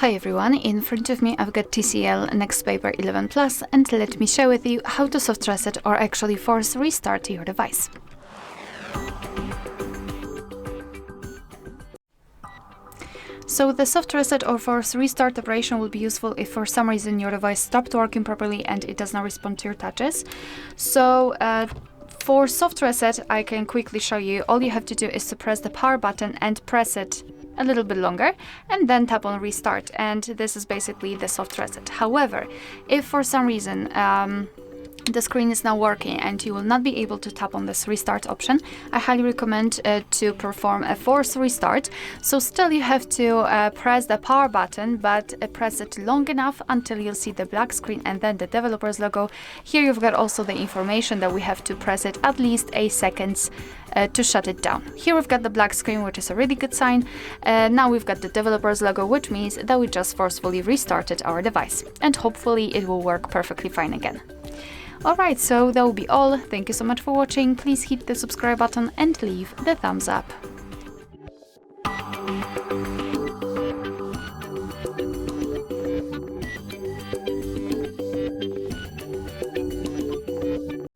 Hi everyone, in front of me I've got TCL NXTpaper 11 Plus, and let me share with you how to soft reset or actually force restart your device. So the soft reset or force restart operation will be useful if for some reason your device stopped working properly and it does not respond to your touches. So for soft reset, I can quickly show you. All you have to do is to press the power button and press it a little bit longer and then tap on restart, and this is basically the soft reset. However, if for some reason the screen is not working and you will not be able to tap on this restart option, I highly recommend to perform a force restart. So still you have to press the power button, but press it long enough until you'll see the black screen and then the developer's logo. Here you've got also the information that we have to press it at least 8 seconds to shut it down. Here we've got the black screen, which is a really good sign. Now we've got the developer's logo, which means that we just forcefully restarted our device, and hopefully it will work perfectly fine again. Alright, so that will be all. Thank you so much for watching. Please hit the subscribe button and leave the thumbs up.